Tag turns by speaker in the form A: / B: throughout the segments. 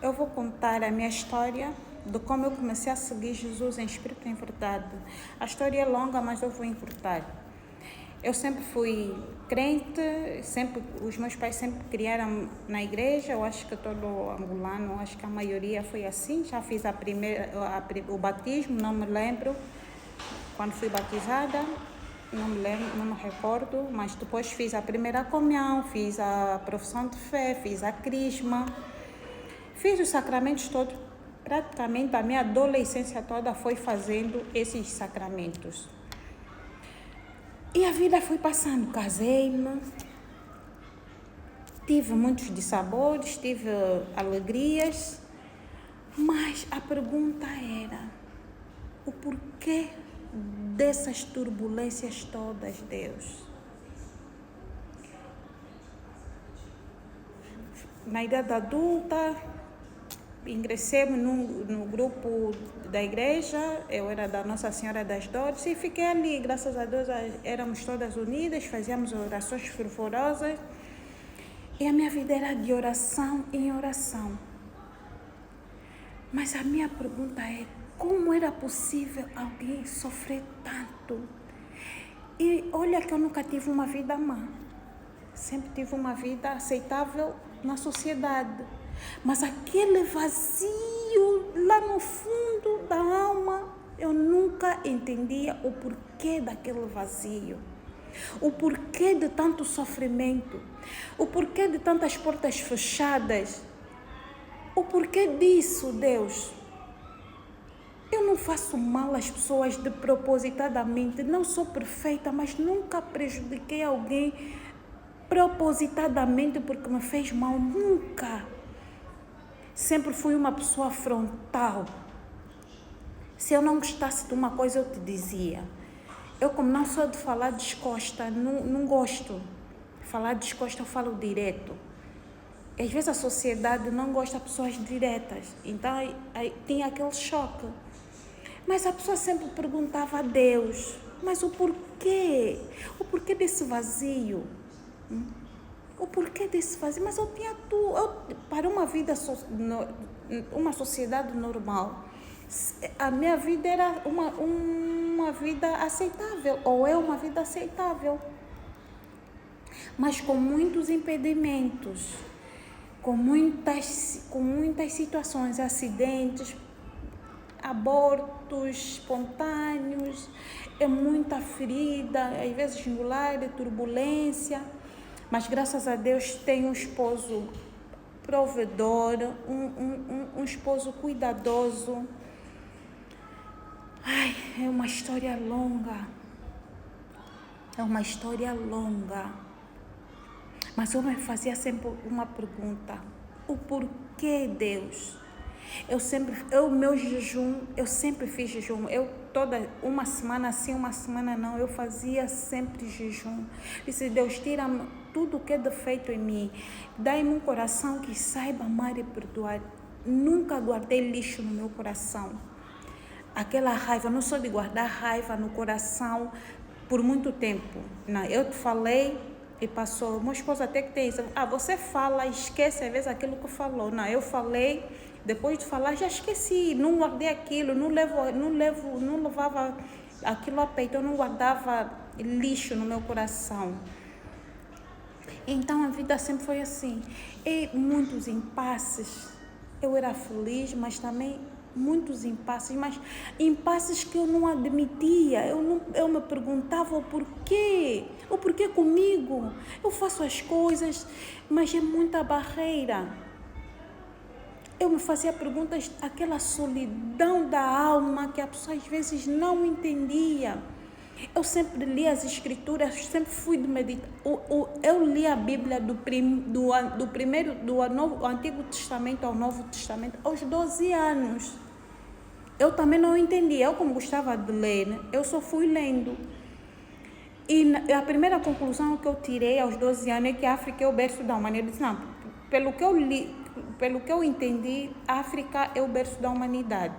A: Eu vou contar a minha história de como eu comecei a seguir Jesus em espírito e em verdade. A história é longa, mas eu vou encurtar. Eu sempre fui crente, os meus pais sempre criaram na igreja. Eu acho que todo angolano, acho que a maioria foi assim. Já fiz o batismo, não me lembro quando fui batizada, não me lembro, não me recordo, mas depois fiz a primeira comunhão, fiz a profissão de fé, fiz a crisma, fiz os sacramentos todos. Praticamente a minha adolescência toda foi fazendo esses sacramentos. E a vida foi passando, casei-me, tive muitos dissabores, tive alegrias, mas a pergunta era: o porquê dessas turbulências todas, Deus? Na idade adulta, ingressei no grupo da igreja, eu era da Nossa Senhora das Dores e fiquei ali, graças a Deus, éramos todas unidas, fazíamos orações fervorosas e a minha vida era de oração em oração. Mas a minha pergunta é: como era possível alguém sofrer tanto? E olha que eu nunca tive uma vida má, sempre tive uma vida aceitável na sociedade. Mas aquele vazio lá no fundo da alma, eu nunca entendia o porquê daquele vazio. O porquê de tanto sofrimento. O porquê de tantas portas fechadas. O porquê disso, Deus? Eu não faço mal às pessoas de propositadamente. Não sou perfeita, mas nunca prejudiquei alguém propositadamente porque me fez mal. Nunca. Sempre fui uma pessoa frontal. Se eu não gostasse de uma coisa, eu te dizia. Eu, como não sou de falar descosta, não gosto. Falar descosta, eu falo direto. Às vezes a sociedade não gosta de pessoas diretas. Então, aí tinha aquele choque. Mas a pessoa sempre perguntava a Deus: mas o porquê? O porquê desse vazio? O porquê desse vazio? Mas eu tinha tudo. Para uma vida, uma sociedade normal, a minha vida era uma vida aceitável, ou é uma vida aceitável. Mas com muitos impedimentos, com muitas situações, acidentes, abortos espontâneos, é muita ferida, às vezes no lar, turbulência. Mas graças a Deus tenho um esposo provedor, um esposo cuidadoso. Ai, é uma história longa. É uma história longa. Mas eu me fazia sempre uma pergunta: o porquê, Deus? Meu jejum, eu sempre fiz jejum. Toda uma semana sim, uma semana não, eu fazia sempre jejum. Disse: Deus, tira-me tudo que é defeito em mim. Dai-me um coração que saiba amar e perdoar. Nunca guardei lixo no meu coração. Aquela raiva, não sou de guardar raiva no coração por muito tempo. Não, eu te falei e passou. Meu esposo até que tem isso: você fala, esquece às vezes aquilo que falou. Não, eu falei, depois de falar já esqueci, não guardei aquilo, não levava aquilo a peito, eu não guardava lixo no meu coração. Então a vida sempre foi assim. E muitos impasses. Eu era feliz, mas também muitos impasses, mas impasses que eu não admitia. Eu me perguntava o porquê comigo. Eu faço as coisas, mas é muita barreira. Eu me fazia perguntas, aquela solidão da alma que a pessoa às vezes não entendia. Eu sempre li as escrituras, sempre fui de meditar. Eu li a Bíblia do Antigo Testamento ao Novo Testamento aos 12 anos. Eu também não entendia. Eu, como gostava de ler, eu só fui lendo. E a primeira conclusão que eu tirei aos 12 anos é que a África é o berço da humanidade. Eu disse: não, pelo que eu li, pelo que eu entendi, a África é o berço da humanidade.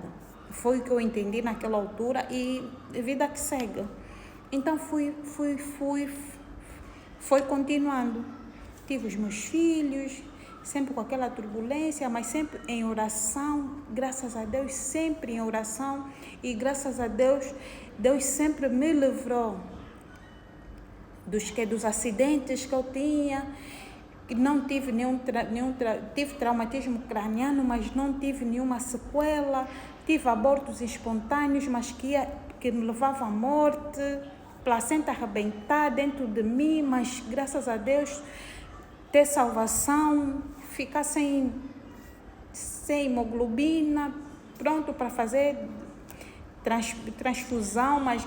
A: Foi o que eu entendi naquela altura e vida que segue. Então foi continuando. Tive os meus filhos, sempre com aquela turbulência, mas sempre em oração, graças a Deus, sempre em oração, e graças a Deus, Deus sempre me livrou dos acidentes que eu tinha. Não tive tive traumatismo craniano, mas não tive nenhuma sequela. Tive abortos espontâneos, mas que me levavam à morte, placenta arrebentada dentro de mim, mas graças a Deus, ter salvação, ficar sem hemoglobina, pronto para fazer transfusão, mas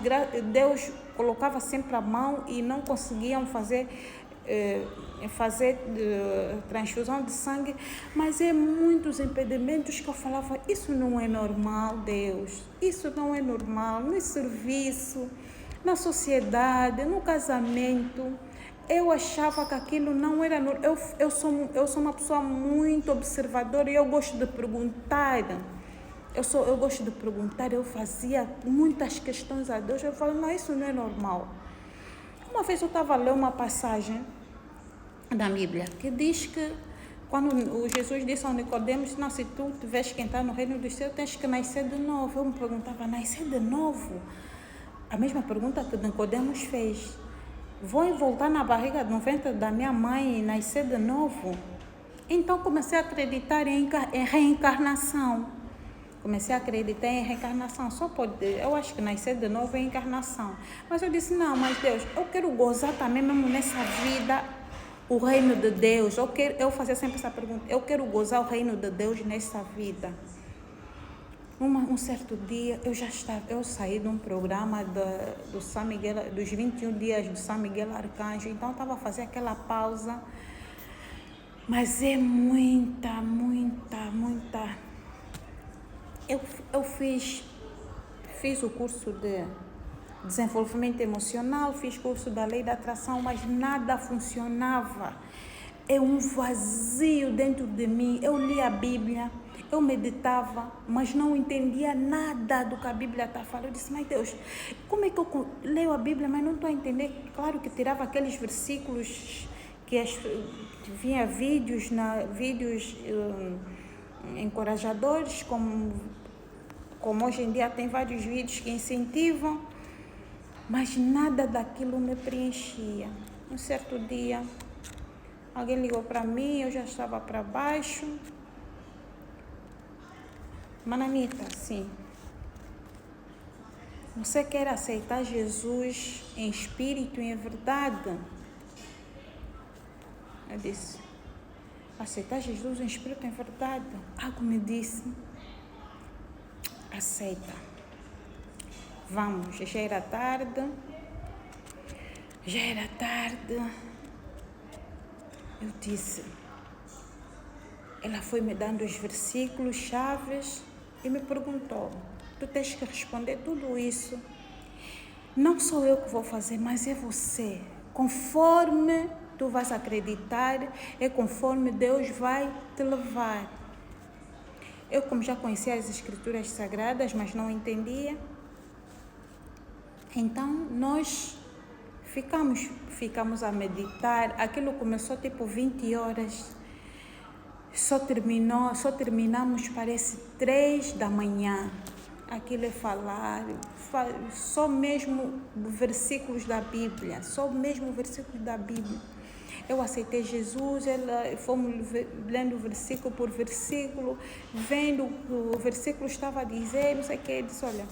A: Deus colocava sempre a mão e não conseguiam fazer transfusão de sangue, mas muitos impedimentos que eu falava, isso não é normal, Deus, isso não é normal, no serviço, na sociedade, no casamento. Eu achava que aquilo não era normal. Eu sou uma pessoa muito observadora e eu gosto de perguntar. Eu gosto de perguntar, eu fazia muitas questões a Deus. Eu falo, não, isso não é normal. Uma vez eu estava a ler uma passagem da Bíblia que diz que quando o Jesus disse ao Nicodemos, não, se tu tiveres que entrar no reino dos céus, tens que nascer de novo. Eu me perguntava, nascer de novo? A mesma pergunta que Nicodemos fez. Vou voltar na barriga no ventre da minha mãe e nascer de novo? Então comecei a acreditar em reencarnação. Comecei a acreditar em reencarnação. Eu acho que nascer de novo é encarnação. Mas eu disse, não, mas Deus, eu quero gozar também mesmo nessa vida o reino de Deus. Eu fazia sempre essa pergunta. Eu quero gozar o reino de Deus nessa vida. Um certo dia, eu saí de um programa do São Miguel, dos 21 dias do São Miguel Arcanjo. Então eu estava a fazer aquela pausa. Mas é muita. Eu fiz o curso de desenvolvimento emocional, fiz curso da lei da atração, mas nada funcionava. É um vazio dentro de mim. Eu li a Bíblia, eu meditava, mas não entendia nada do que a Bíblia está falando. Eu disse, mas Deus, como é que eu leio a Bíblia, mas não estou a entender? Claro que tirava aqueles versículos que vinha vídeos encorajadores, como hoje em dia tem vários vídeos que incentivam, mas nada daquilo me preenchia. Um certo dia, alguém ligou para mim, eu já estava para baixo. Mananita, sim. Você quer aceitar Jesus em espírito e em verdade? Eu disse, aceitar Jesus em espírito e em verdade? Algo me disse, aceita. Vamos, já era tarde. Eu disse, ela foi me dando os versículos, chaves, e me perguntou, tu tens que responder tudo isso. Não sou eu que vou fazer, mas é você. Conforme tu vais acreditar, é conforme Deus vai te levar. Eu, como já conhecia as escrituras sagradas, mas não entendia, então nós ficamos a meditar. Aquilo começou tipo 20 horas. Só terminamos, parece 3 da manhã. Aquilo é falar, só mesmo versículos da Bíblia, Eu aceitei Jesus, fomos lendo versículo por versículo, vendo o que o versículo estava a dizer, não sei o que. Ele disse, olha,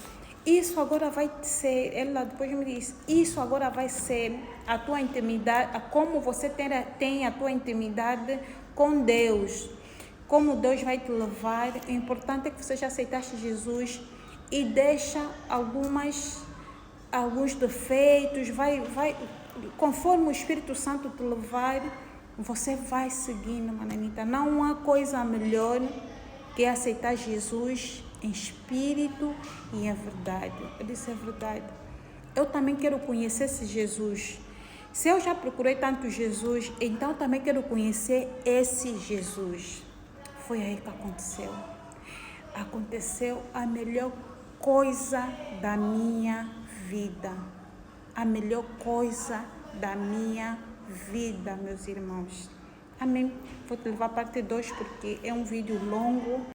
A: isso agora vai ser, ela depois me disse, isso agora vai ser a tua intimidade, como você tem a tua intimidade com Deus, como Deus vai te levar. O importante é que você já aceitaste Jesus e deixa alguns defeitos, vai, conforme o Espírito Santo te levar, você vai seguindo, mananita. Não há coisa melhor que aceitar Jesus em espírito e em verdade. Eu disse, é verdade. Eu também quero conhecer esse Jesus. Se eu já procurei tanto Jesus, então também quero conhecer esse Jesus. Foi aí que aconteceu. Aconteceu a melhor coisa da minha vida. A melhor coisa da minha vida, meus irmãos. Amém. Vou te levar a parte 2 porque é um vídeo longo.